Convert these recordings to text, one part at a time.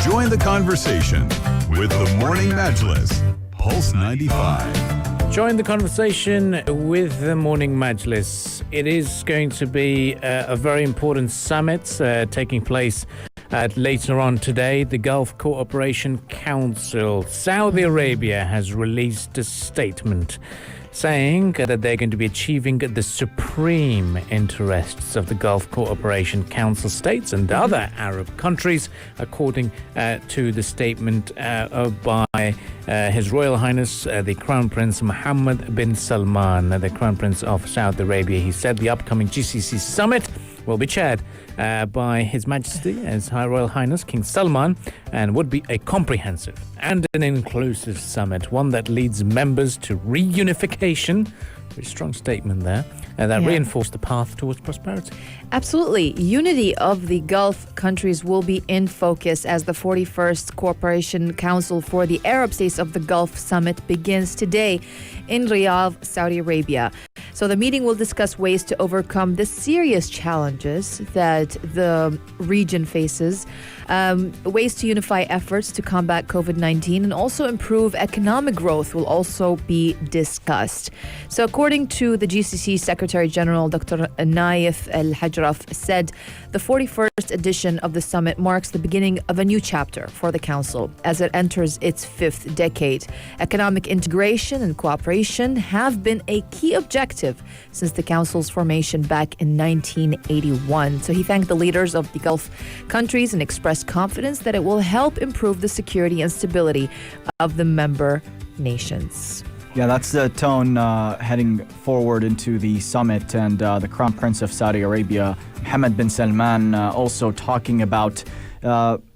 Join the conversation with the Morning Majlis, Pulse 95. Join the conversation with the Morning Majlis. It is going to be a very important summit taking place later on today. The Gulf Cooperation Council, Saudi Arabia, has released a statement saying that they're going to be achieving the supreme interests of the Gulf Cooperation Council states and other Arab countries, according to the statement by His Royal Highness the Crown Prince Mohammed bin Salman, the Crown Prince of Saudi Arabia. He said the upcoming GCC Summit will be chaired by His Majesty, His High Royal Highness King Salman, and would be a comprehensive and an inclusive summit, one that leads members to reunification. Very strong statement there. That reinforced the path towards prosperity. Absolutely. Unity of the Gulf countries will be in focus as the 41st Cooperation Council for the Arab States of the Gulf Summit begins today in Riyadh, Saudi Arabia. So the meeting will discuss ways to overcome the serious challenges that the region faces, ways to unify efforts to combat COVID-19, and also improve economic growth will also be discussed. So according to the GCC Secretary General, Dr. Naif Al-Hajraf, said the 41st edition of the summit marks the beginning of a new chapter for the Council as it enters its fifth decade. Economic integration and cooperation have been a key objective since the Council's formation back in 1981. So he thanked the leaders of the Gulf countries and expressed confidence that it will help improve the security and stability of the member nations. Yeah, that's the tone heading forward into the summit, and the Crown Prince of Saudi Arabia, Mohammed bin Salman, also talking about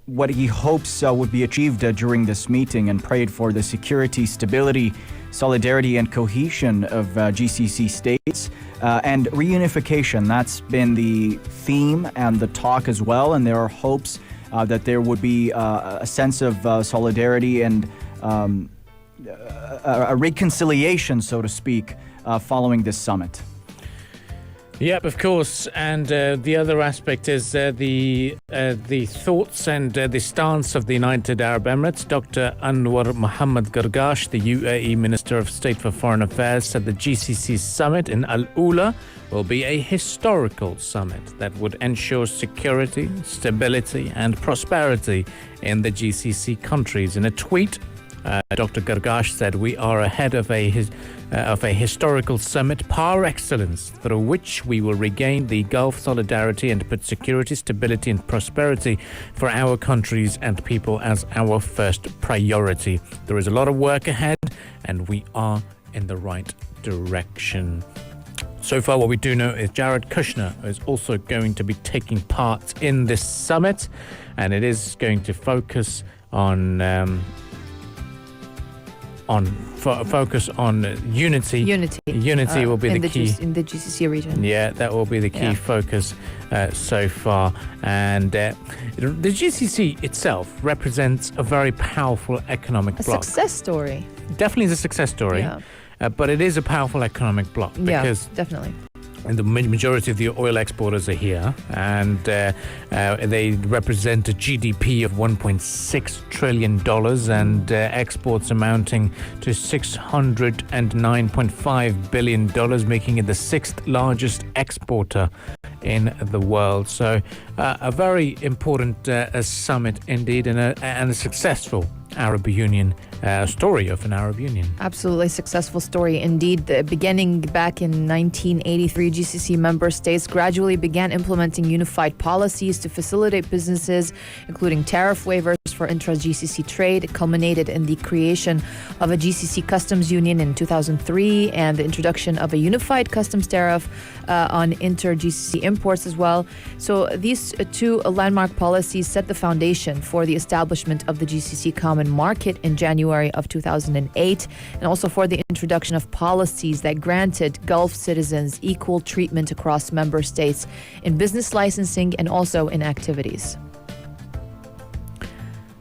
what he hopes would be achieved during this meeting, and prayed for the security, stability, solidarity, and cohesion of GCC states and reunification. That's been the theme and the talk as well, and there are hopes that there would be a sense of solidarity and a reconciliation, so to speak, following this summit. Yep, of course. And the other aspect is the thoughts and the stance of the United Arab Emirates. Dr. Anwar Mohammed Gargash, the UAE Minister of State for Foreign Affairs, said the GCC Summit in Al Ula will be a historical summit that would ensure security, stability, and prosperity in the GCC countries. In a tweet, Dr. Gargash said, "We are ahead of a historical summit par excellence, through which we will regain the Gulf solidarity and put security, stability, and prosperity for our countries and people as our first priority. There is a lot of work ahead, and we are in the right direction." So far, what we do know is Jared Kushner is also going to be taking part in this summit, and it is going to focus on unity. Unity will be the key in the GCC region. Yeah, that will be the key focus so far. And the GCC itself represents a very powerful economic bloc. Success story. Definitely is a success story. But it is a powerful economic bloc because definitely. And the majority of the oil exporters are here, and they represent a GDP of $1.6 trillion and exports amounting to $609.5 billion, making it the sixth largest exporter in the world. So a very important summit indeed, and a successful Arab Union story of an Arab Union. Absolutely successful story indeed. Beginning back in 1983, GCC member states gradually began implementing unified policies to facilitate businesses, including tariff waivers for intra-GCC trade. It culminated in the creation of a GCC customs union in 2003 and the introduction of a unified customs tariff on inter-GCC imports as well. So these two landmark policies set the foundation for the establishment of the GCC Common Market in January of 2008, and also for the introduction of policies that granted Gulf citizens equal treatment across member states in business licensing and also in activities.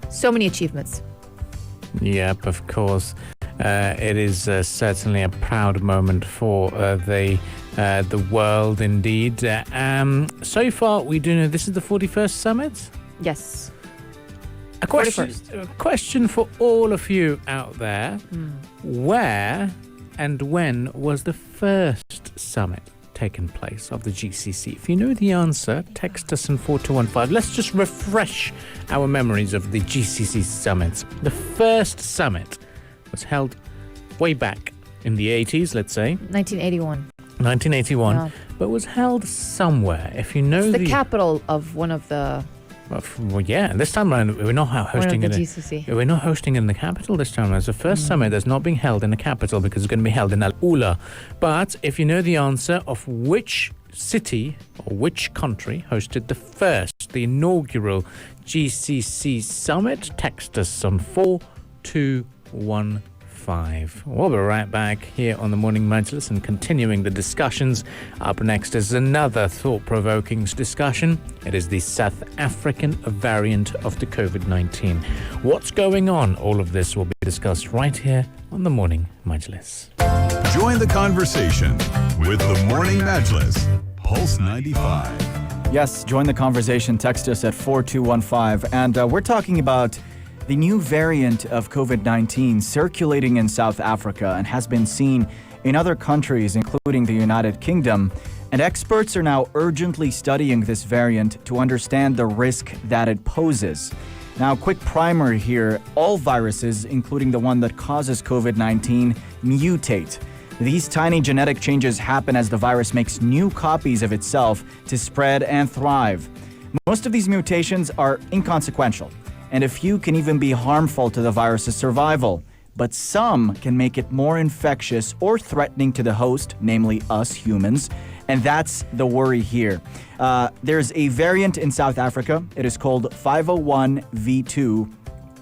So many achievements. Yep, of course. It is certainly a proud moment for the world indeed. So far, we do know this is the 41st summit? Yes. A question, 41st. a question for all of you out there. Where and when was the first summit taken place of the GCC? If you know the answer, text us in 4215. Let's just refresh our memories of the GCC summits. The first summit was held way back in the 80s, let's say. 1981. 1981, Yeah. but was held somewhere. If you know It's the capital of one of the Well, yeah, this time around we're not hosting the it. GCC. We're not hosting in the capital this time around. It's the first summit that's not being held in the capital because it's going to be held in Al Ula. But if you know the answer of which city or which country hosted the inaugural GCC Summit, text us on 4215. We'll be right back here on the Morning Majlis and continuing the discussions. Up next is another thought-provoking discussion. It is the South African variant of the COVID-19. What's going on? All of this will be discussed right here on the Morning Majlis. Join the conversation with the Morning Majlis, Pulse 95. Yes, join the conversation. Text us at 4215. And we're talking about the new variant of COVID-19 circulating in South Africa and has been seen in other countries, including the United Kingdom. And experts are now urgently studying this variant to understand the risk that it poses. Now, quick primer here. All viruses, including the one that causes COVID-19, mutate. These tiny genetic changes happen as the virus makes new copies of itself to spread and thrive. Most of these mutations are inconsequential, and a few can even be harmful to the virus's survival. But some can make it more infectious or threatening to the host, namely us humans, and that's the worry here. There's a variant in South Africa. It is called 501v2,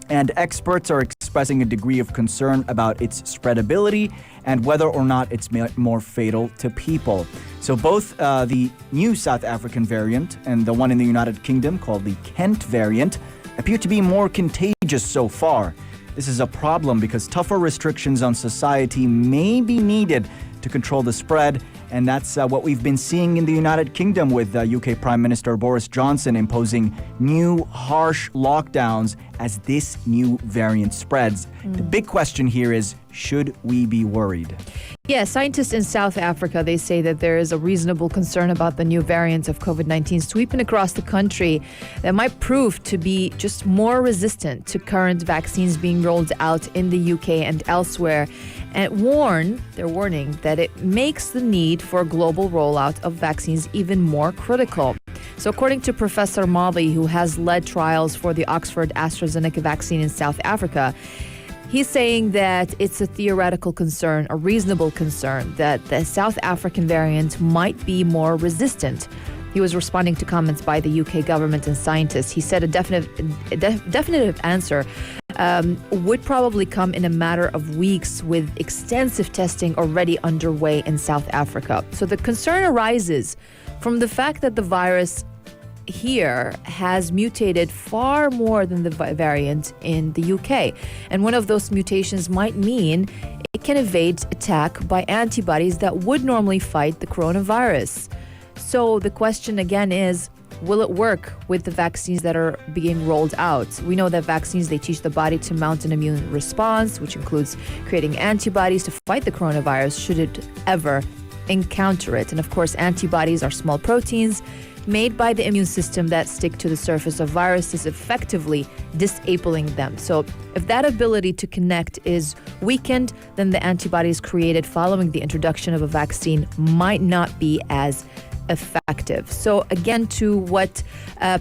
and experts are expressing a degree of concern about its spreadability and whether or not it's more fatal to people. So both the new South African variant and the one in the United Kingdom called the Kent variant appear to be more contagious so far. This is a problem because tougher restrictions on society may be needed to control the spread, and that's what we've been seeing in the United Kingdom with UK Prime Minister Boris Johnson imposing new harsh lockdowns as this new variant spreads. The big question here is, should we be worried? Yeah, scientists in South Africa, they say that there is a reasonable concern about the new variants of COVID-19 sweeping across the country that might prove to be just more resistant to current vaccines being rolled out in the UK and elsewhere. And they're warning that it makes the need for a global rollout of vaccines even more critical. So according to Professor Mali, who has led trials for the Oxford AstraZeneca vaccine in South Africa, he's saying that it's a theoretical concern, a reasonable concern, that the South African variant might be more resistant. He was responding to comments by the UK government and scientists. He said a definitive answer would probably come in a matter of weeks with extensive testing already underway in South Africa. So the concern arises from the fact that the virus here has mutated far more than the variant in the UK. And one of those mutations might mean it can evade attack by antibodies that would normally fight the coronavirus. So the question again is, will it work with the vaccines that are being rolled out? We know that vaccines, they teach the body to mount an immune response, which includes creating antibodies to fight the coronavirus should it ever encounter it. And of course, antibodies are small proteins made by the immune system that stick to the surface of viruses, effectively disabling them. So if that ability to connect is weakened, then the antibodies created following the introduction of a vaccine might not be as effective. So again, to what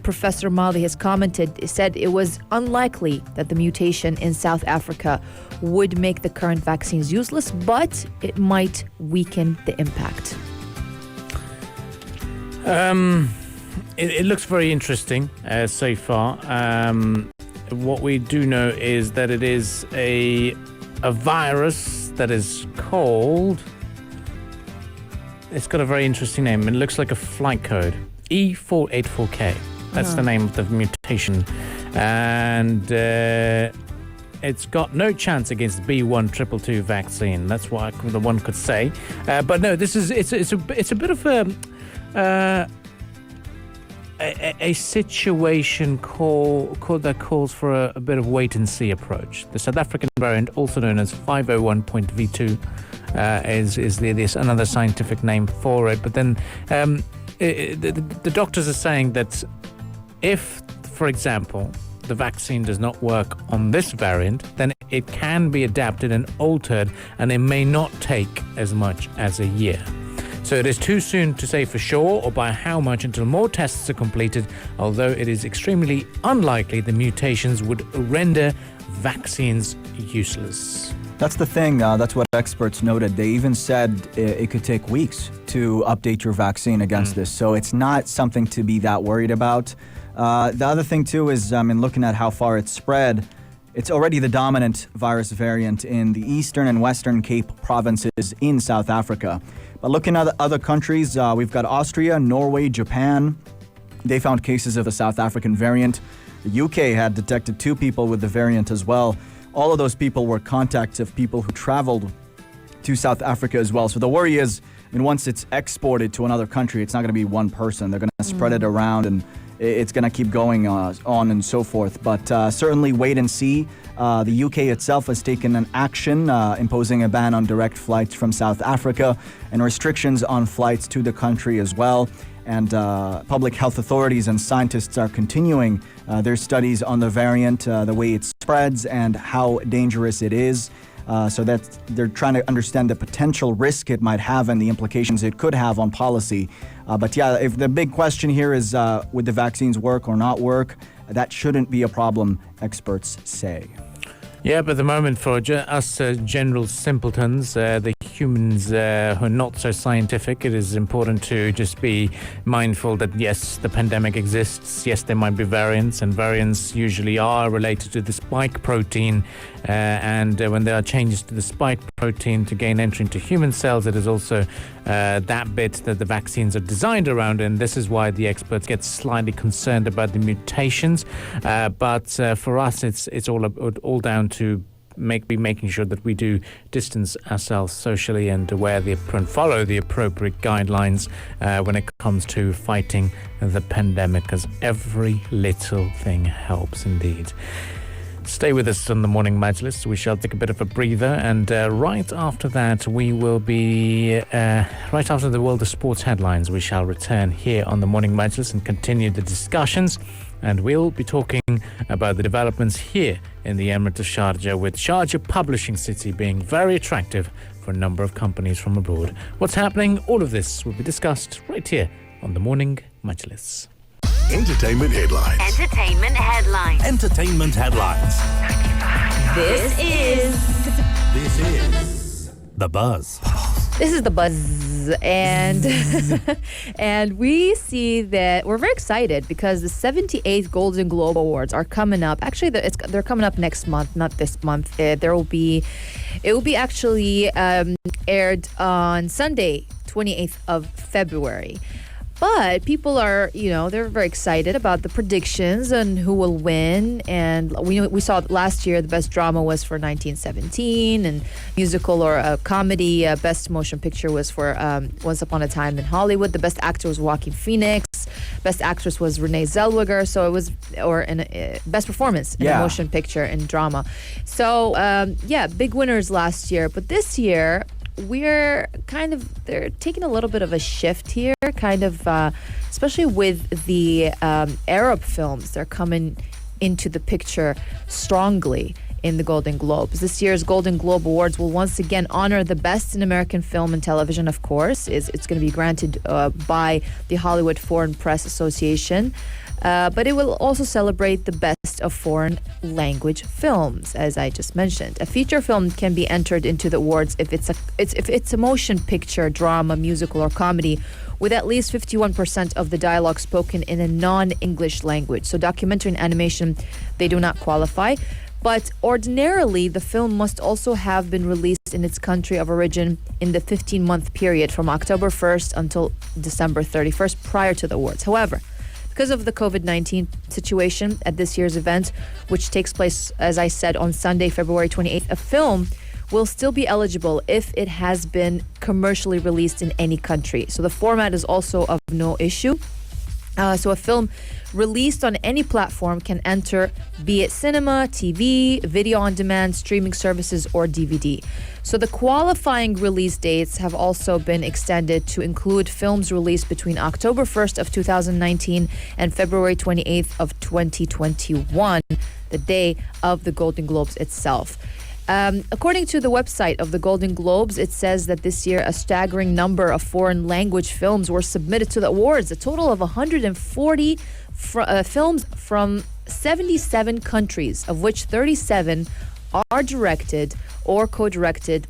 Professor Mali has commented, he said it was unlikely that the mutation in South Africa would make the current vaccines useless, but it might weaken the impact. It looks very interesting so far. What we do know is that it is a virus that is called... It's got a very interesting name. It looks like a flight code. E484K. That's the name of the mutation. And it's got no chance against B1222 vaccine. That's what the one could say. But no, it's a bit of a... a situation that calls for a bit of wait-and-see approach. The South African variant, also known as 501.V2, is another scientific name for it. But then the doctors are saying that if, for example, the vaccine does not work on this variant, then it can be adapted and altered, and it may not take as much as a year. So it is too soon to say for sure or by how much until more tests are completed, although it is extremely unlikely the mutations would render vaccines useless. That's the thing. That's what experts noted. They even said it could take weeks to update your vaccine against this. So it's not something to be that worried about. The other thing, too, is looking at how far it's spread, it's already the dominant virus variant in the Eastern and Western Cape provinces in South Africa. But looking at other countries, we've got Austria, Norway, Japan. They found cases of the South African variant. The UK had detected 2 people with the variant as well. All of those people were contacts of people who traveled to South Africa as well. So the worry is, once it's exported to another country, it's not going to be one person. They're going to spread it around, and it's going to keep going on and so forth. But certainly wait and see. The UK itself has taken an action imposing a ban on direct flights from South Africa and restrictions on flights to the country as well. And public health authorities and scientists are continuing their studies on the variant, the way it spreads and how dangerous it is. So that they're trying to understand the potential risk it might have and the implications it could have on policy. But yeah, if the big question here is would the vaccines work or not work, that shouldn't be a problem, experts say. Yeah, but at the moment for us general simpletons, the humans who are not so scientific, it is important to just be mindful that yes, the pandemic exists. Yes, there might be variants, and variants usually are related to the spike protein. And when there are changes to the spike protein to gain entry into human cells, it is also that bit that the vaccines are designed around. And this is why the experts get slightly concerned about the mutations. But for us, it's all down to making sure that we do distance ourselves socially and follow the appropriate guidelines when it comes to fighting the pandemic, because every little thing helps indeed. Stay with us on the Morning Majlis. We shall take a bit of a breather, and right after that, we will be right after the world of sports headlines. We shall return here on the Morning Majlis and continue the discussions. And we'll be talking about the developments here in the Emirate of Sharjah, with Sharjah Publishing City being very attractive for a number of companies from abroad. What's happening? All of this will be discussed right here on the Morning Majlis. Entertainment headlines. Entertainment headlines. Entertainment headlines. This is The Buzz. This is The Buzz, and and we see that we're very excited because the 78th Golden Globe Awards are coming up. Actually, they're coming up next month, not this month. It will be actually aired on Sunday, 28th of February. But people are, they're very excited about the predictions and who will win. And we saw last year the best drama was for 1917, and musical or a comedy best motion picture was for Once Upon a Time in Hollywood. The best actor was Joaquin Phoenix. Best actress was Renee Zellweger. So it was, best performance in a motion picture and drama. So big winners last year. But this year, they're taking a little bit of a shift here, especially with the Arab films. They're coming into the picture strongly in the Golden Globes. This year's Golden Globe Awards will once again honor the best in American film and television, of course. It's going to be granted by the Hollywood Foreign Press Association. But it will also celebrate the best of foreign language films, as I just mentioned. A feature film can be entered into the awards if it's a motion picture, drama, musical, or comedy with at least 51% of the dialogue spoken in a non-English language. So documentary and animation, they do not qualify. But ordinarily, the film must also have been released in its country of origin in the 15-month period from October 1st until December 31st prior to the awards. However, because of the COVID-19 situation at this year's event, which takes place, as I said, on Sunday, February 28th, a film will still be eligible if it has been commercially released in any country. So the format is also of no issue. So a film released on any platform can enter, be it cinema, TV, video on demand, streaming services, or DVD. So the qualifying release dates have also been extended to include films released between October 1st of 2019 and February 28th of 2021, the day of the Golden Globes itself. According to the website of the Golden Globes, it says that this year a staggering number of foreign language films were submitted to the awards, a total of 140 films from 77 countries, of which 37 are directed or co-directed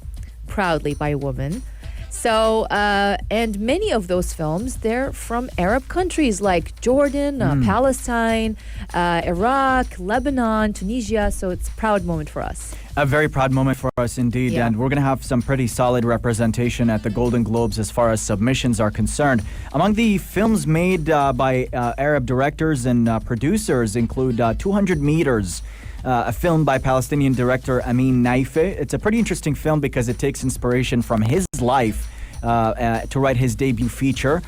proudly by women. So, and many of those films, they're from Arab countries like Jordan, Palestine, Iraq, Lebanon, Tunisia. So it's a proud moment for us. A very proud moment for us indeed, Yeah. and we're going to have some pretty solid representation at the Golden Globes as far as submissions are concerned. Among the films made by Arab directors and producers include 200 Meters, a film by Palestinian director Amin Naife. It's a pretty interesting film because it takes inspiration from his life to write his debut feature.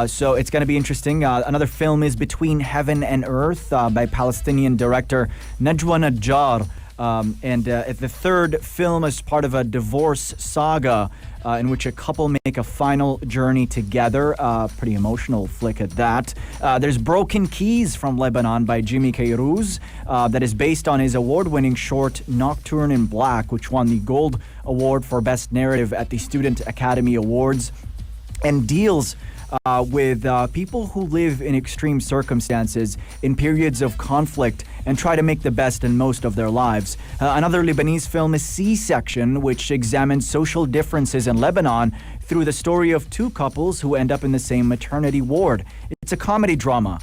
So it's going to be interesting. Another film is Between Heaven and Earth by Palestinian director Najwa Najjar. And the third film is part of a divorce saga in which a couple make a final journey together. Pretty emotional flick at that. There's Broken Keys from Lebanon by Jimmy Kairouz that is based on his award-winning short Nocturne in Black, which won the Gold Award for Best Narrative at the Student Academy Awards, and deals with people who live in extreme circumstances in periods of conflict and try to make the best and most of their lives. Another Lebanese film is C-Section, which examines social differences in Lebanon through the story of two couples who end up in the same maternity ward. It's a comedy drama.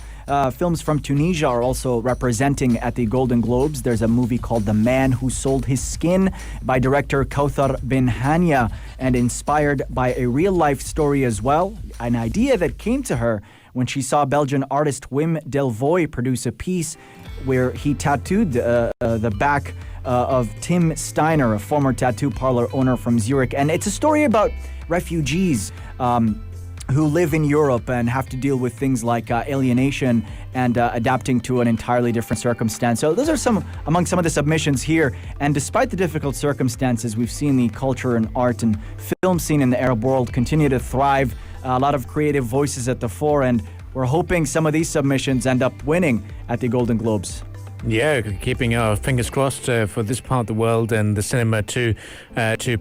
Films from Tunisia are also representing at the Golden Globes. There's a movie called The Man Who Sold His Skin by director Kauthar bin Hania, and inspired by a real-life story as well, an idea that came to her when she saw Belgian artist Wim Delvoye produce a piece where he tattooed the back of Tim Steiner, a former tattoo parlor owner from Zurich. And it's a story about refugees who live in Europe and have to deal with things like alienation and adapting to an entirely different circumstance. So those are among some of the submissions here. And despite the difficult circumstances, we've seen the culture and art and film scene in the Arab world continue to thrive. A lot of creative voices at the fore, and we're hoping some of these submissions end up winning at the Golden Globes. Yeah, keeping our fingers crossed for this part of the world and the cinema to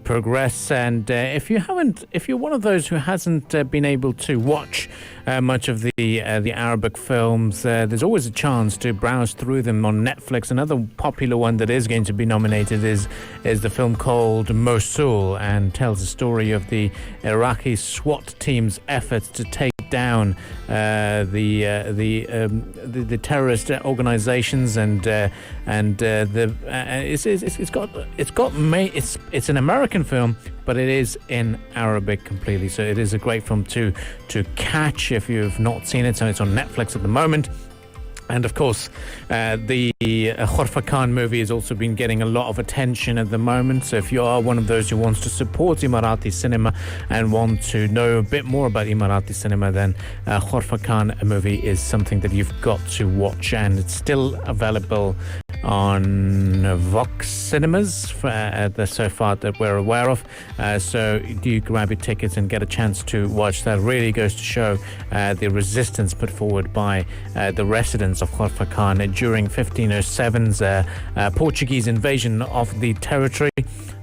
progress. And if you're one of those who hasn't been able to watch much of the Arabic films, there's always a chance to browse through them on Netflix. Another popular one that is going to be nominated is the film called Mosul, and tells the story of the Iraqi SWAT team's efforts to take down the terrorist organizations, and it's an American film, but it is in Arabic completely. So it is a great film to catch if you've not seen it. So it's on Netflix at the moment. And of course, the Khorfa Khan movie has also been getting a lot of attention at the moment. So if you are one of those who wants to support Emirati cinema and want to know a bit more about Emirati cinema, then Khorfa Khan movie is something that you've got to watch. And it's still available on Vox cinemas so far that we're aware of. So do grab your tickets and get a chance to watch that. Really goes to show the resistance put forward by the residents of Khorfa Khan during 1507's Portuguese invasion of the territory,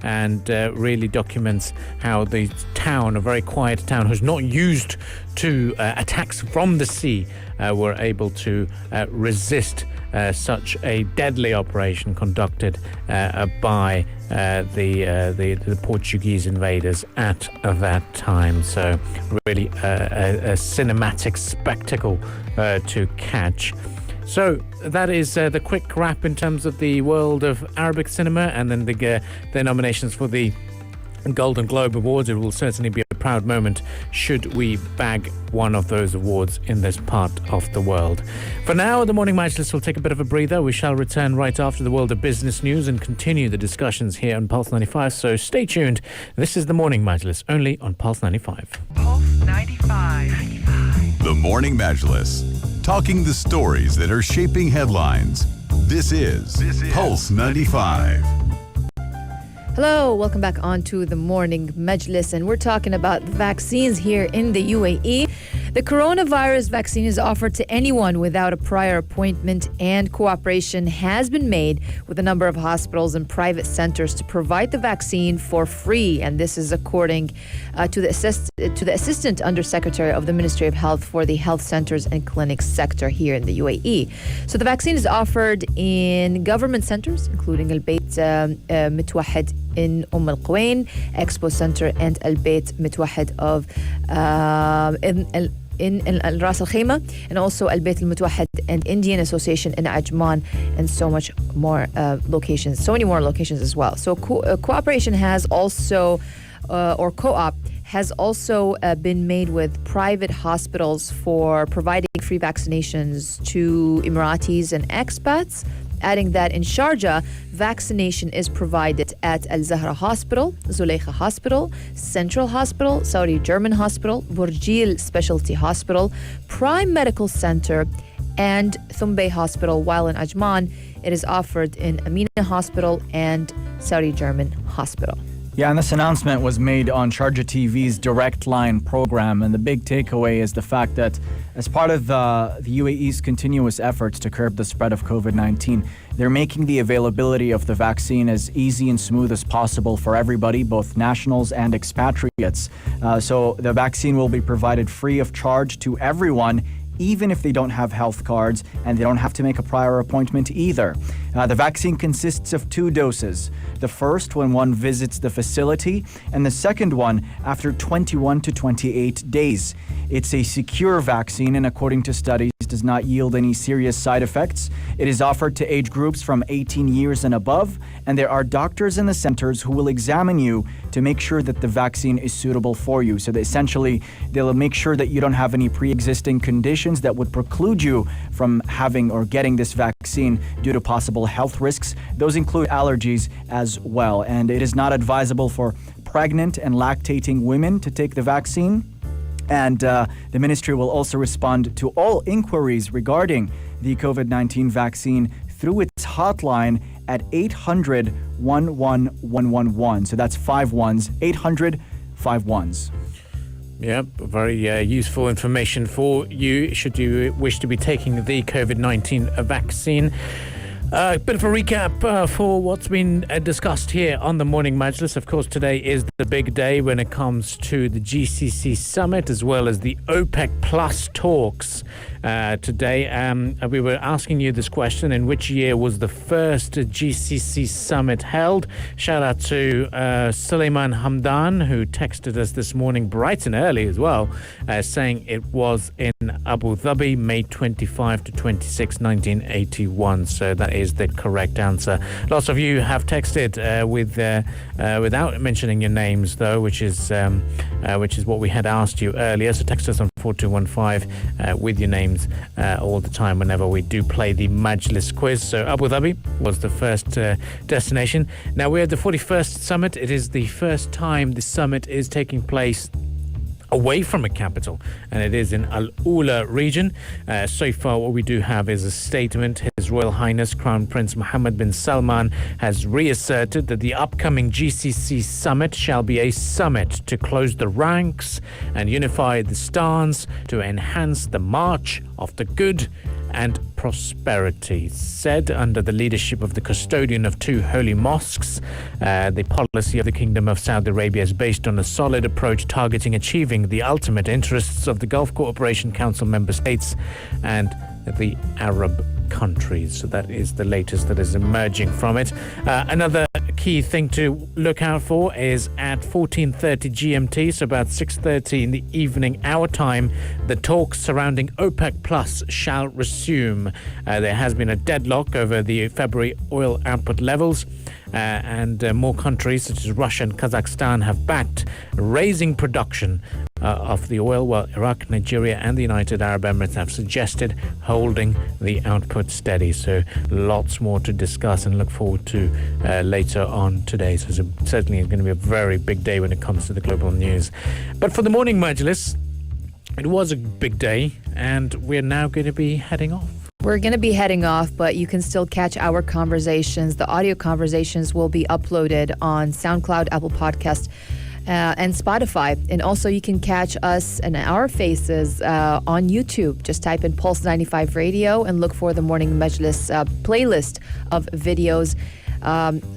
and really documents how the town, a very quiet town who's not used to attacks from the sea, were able to resist such a deadly operation conducted by the Portuguese invaders at that time. So really a cinematic spectacle to catch. So that is the quick wrap in terms of the world of Arabic cinema, and then the nominations for the Golden Globe Awards. It will certainly be a proud moment should we bag one of those awards in this part of the world. For now, the Morning Majlis will take a bit of a breather. We shall return right after the world of business news and continue the discussions here on Pulse 95. So stay tuned. This is the Morning Majlis, only on Pulse 95. Pulse 95. The Morning Majlis. talking the stories that are shaping headlines. This is Pulse 95. Hello, welcome back on to the Morning Majlis, and we're talking about vaccines here in the UAE. The coronavirus vaccine is offered to anyone without a prior appointment, and cooperation has been made with a number of hospitals and private centers to provide the vaccine for free. And this is according to the Assistant Undersecretary of the Ministry of Health for the Health Centers and Clinics sector here in the UAE. So the vaccine is offered in government centers, including Al Bayt Mutwahed in Al Quwain, Expo Center, and Al Bayt Mutwahed of in Ras Al Khaimah, and also Al Bayt Al Mutwahed and Indian Association in Ajman, and so much more locations, so many more locations as well. So cooperation has also, or co-op, has also been made with private hospitals for providing free vaccinations to Emiratis and expats, adding that in Sharjah, vaccination is provided at Al Zahra Hospital, Zuleika Hospital, Central Hospital, Saudi German Hospital, Burjil Specialty Hospital, Prime Medical Center, and Thumbay Hospital, while in Ajman, it is offered in Amina Hospital and Saudi German Hospital. Yeah, and this announcement was made on Sharjah TV's Direct Line program, and the big takeaway is the fact that as part of the UAE's continuous efforts to curb the spread of COVID-19, they're making the availability of the vaccine as easy and smooth as possible for everybody, both nationals and expatriates. So the vaccine will be provided free of charge to everyone, even if they don't have health cards, and they don't have to make a prior appointment either. The vaccine consists of 2 doses. The first when one visits the facility, and the second one after 21 to 28 days. It's a secure vaccine, and according to studies, does not yield any serious side effects. It is offered to age groups from 18 years and above, and there are doctors in the centers who will examine you to make sure that the vaccine is suitable for you. So that essentially, they'll make sure that you don't have any pre-existing conditions that would preclude you from having or getting this vaccine due to possible health risks. Those include allergies as well, and it is not advisable for pregnant and lactating women to take the vaccine. And the ministry will also respond to all inquiries regarding the COVID-19 vaccine through its hotline at 800-11111. So that's 5 ones, 800-5 ones. Yep, very useful information for you should you wish to be taking the COVID-19 vaccine. A bit of a recap for what's been discussed here on the Morning Majlis. Of course, today is the big day when it comes to the GCC Summit as well as the OPEC Plus talks. Today, we were asking you this question: in which year was the first GCC Summit held? Shout out to Suleiman Hamdan, who texted us this morning bright and early as well, saying it was in Abu Dhabi, May 25 to 26, 1981. So that is the correct answer. Lots of you have texted without mentioning your names, though, which is what we had asked you earlier. So text us on 4215 with your names all the time whenever we do play the Majlis quiz. So Abu Dhabi was the first destination. Now we're at the 41st summit. It is the first time the summit is taking place away from a capital, and it is in Al Ula region. So far, what we do have is a statement. His Royal Highness Crown Prince Mohammed bin Salman has reasserted that the upcoming GCC Summit shall be a summit to close the ranks and unify the stance to enhance the march of the good and prosperity. Said under the leadership of the custodian of 2 holy mosques, the policy of the Kingdom of Saudi Arabia is based on a solid approach targeting achieving the ultimate interests of the Gulf Cooperation Council member states and the Arab countries. So that is the latest that is emerging from it. Another key thing to look out for is at 14:30 GMT, so about 6:30 in the evening our time, the talks surrounding OPEC Plus shall resume. There has been a deadlock over the February oil output levels, and more countries such as Russia and Kazakhstan have backed raising production of the oil, while Iraq, Nigeria and the United Arab Emirates have suggested holding the output steady. So lots more to discuss and look forward to later on today. So it's certainly going to be a very big day when it comes to the global news. But for the Morning Majlis, it was a big day and we're now going to be heading off. We're going to be heading off, but you can still catch our conversations. The audio conversations will be uploaded on SoundCloud, Apple Podcast, and Spotify. And also you can catch us and our faces on YouTube. Just type in Pulse 95 Radio and look for the Morning Majlis playlist of videos.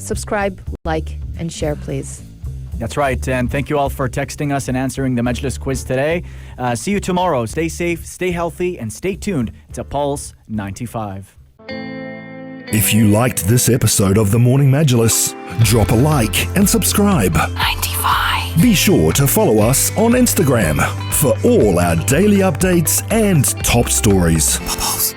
Subscribe, like, and share, please. That's right. And thank you all for texting us and answering the Majlis quiz today. See you tomorrow. Stay safe, stay healthy, and stay tuned to Pulse 95. If you liked this episode of the Morning Majlis, drop a like and subscribe. 95. Be sure to follow us on Instagram for all our daily updates and top stories. Pulse.